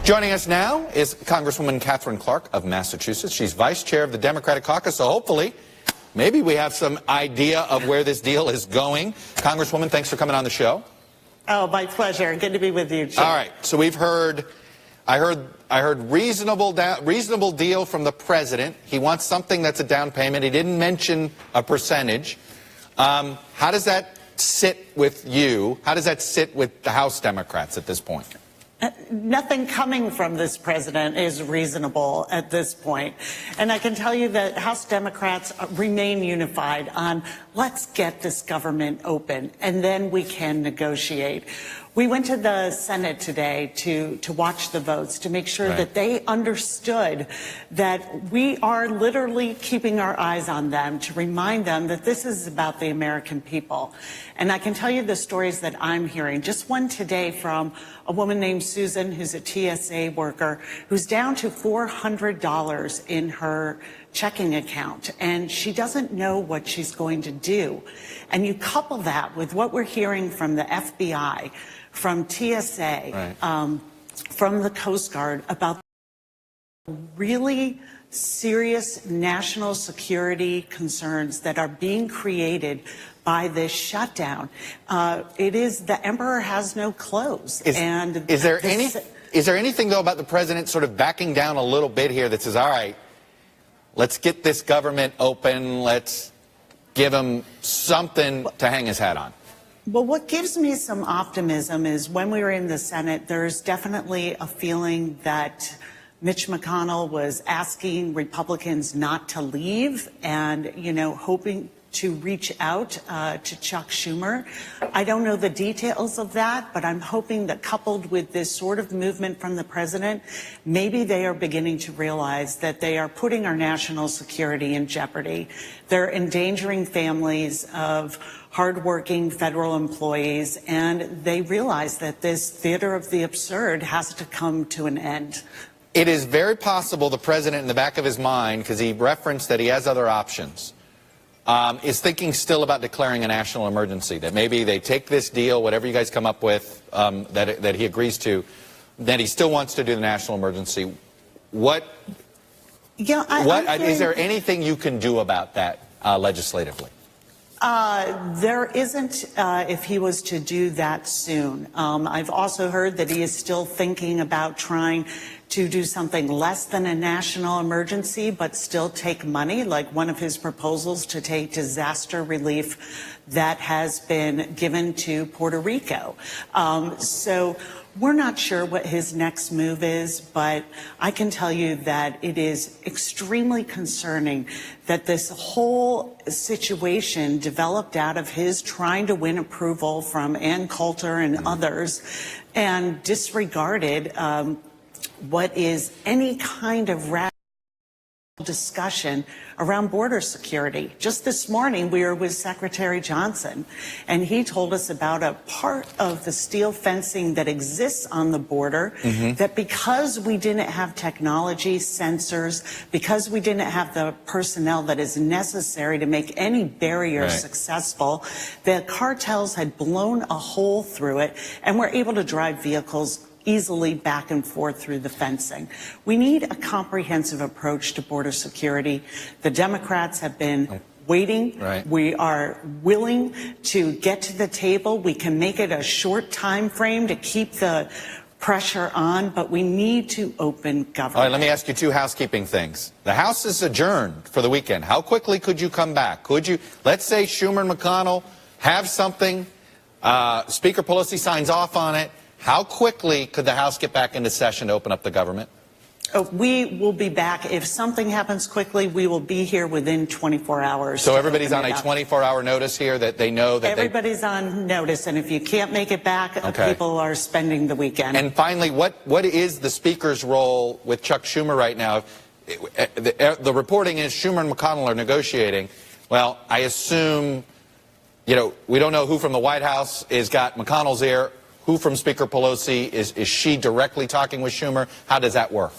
Joining us now is Congresswoman Katherine Clark of Massachusetts. She's vice chair of the Democratic caucus, so hopefully, maybe we have some idea of where this deal is going. Congresswoman, thanks for coming on the show. Oh, my pleasure. Good to be with you, Jim. All right, so we've heard, I heard reasonable deal from the president. He wants something that's a down payment. He didn't mention a percentage. How does that sit with you? How does that sit with the House Democrats at this point? Nothing coming from this president is reasonable at this point. And I can tell you that House Democrats remain unified on let's get this government open and then we can negotiate. We went to the Senate today to watch the votes to make sure that they understood that we are literally keeping our eyes on them to remind them that this is about the American people. And I can tell you the stories that I'm hearing. Just one today from a woman named Susan, who's a TSA worker, who's down to $400 in her checking account, and she doesn't know what she's going to do. And you couple that with what we're hearing from the FBI, from TSA, from the Coast Guard about really serious national security concerns that are being created by this shutdown. It is the emperor has no clothes. Is there anything though about the president sort of backing down a little bit here that says, all right, let's get this government open, let's give him something to hang his hat on? Well, what gives me some optimism is when we were in the Senate, there's definitely a feeling that Mitch McConnell was asking Republicans not to leave and, you know, hoping to reach out to Chuck Schumer. I don't know the details of that, but I'm hoping that coupled with this sort of movement from the president, maybe they are beginning to realize that they are putting our national security in jeopardy. They're endangering families of hardworking federal employees, and they realize that this theater of the absurd has to come to an end. It is very possible the president, in the back of his mind, because he referenced that he has other options, is thinking still about declaring a national emergency, that maybe they take this deal, whatever you guys come up with, that he agrees to, that he still wants to do the national emergency. Is there anything you can do about that legislatively? There isn't if he was to do that soon. I've also heard that he is still thinking about trying to do something less than a national emergency, but still take money, like one of his proposals to take disaster relief that has been given to Puerto Rico. So we're not sure what his next move is, but I can tell you that it is extremely concerning that this whole situation developed out of his trying to win approval from Ann Coulter and others and disregarded what is any kind of rational discussion around border security. Just this morning, we were with Secretary Johnson, and he told us about a part of the steel fencing that exists on the border, that because we didn't have technology, sensors, because we didn't have the personnel that is necessary to make any barrier successful, the cartels had blown a hole through it and were able to drive vehicles easily back and forth through the fencing. We need a comprehensive approach to border security. The Democrats have been waiting. We are willing to get to the table. We can make it a short time frame to keep the pressure on, but we need to open government. All right, let me ask you two housekeeping things. The House is adjourned for the weekend. How quickly could you come back? Could you, let's say Schumer and McConnell have something, Speaker Pelosi signs off on it, how quickly could the House get back into session to open up the government? We will be back. If something happens quickly, we will be here within 24 hours. So everybody's on a 24-hour notice here that they know that everybody's on notice, and if you can't make it back, people are spending the weekend. And finally, what is the Speaker's role with Chuck Schumer right now? The reporting is Schumer and McConnell are negotiating. Well, I assume, you know, we don't know who from the White House has got McConnell's ear. Who from Speaker Pelosi, is she directly talking with Schumer? How does that work?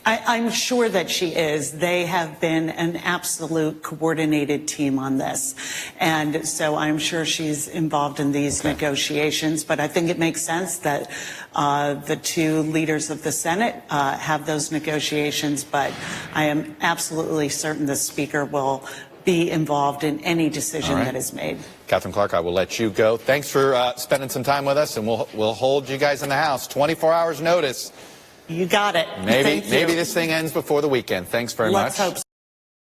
I'm sure that she is. They have been an absolute coordinated team on this. And so I'm sure she's involved in these negotiations. But I think it makes sense that the two leaders of the Senate have those negotiations. But I am absolutely certain the Speaker will be involved in any decision that is made. Catherine Clark, I will let you go. Thanks for spending some time with us, and we'll hold you guys in the House. 24 hours notice. You got it. Maybe this thing ends before the weekend. Thanks very much. Let's hope so.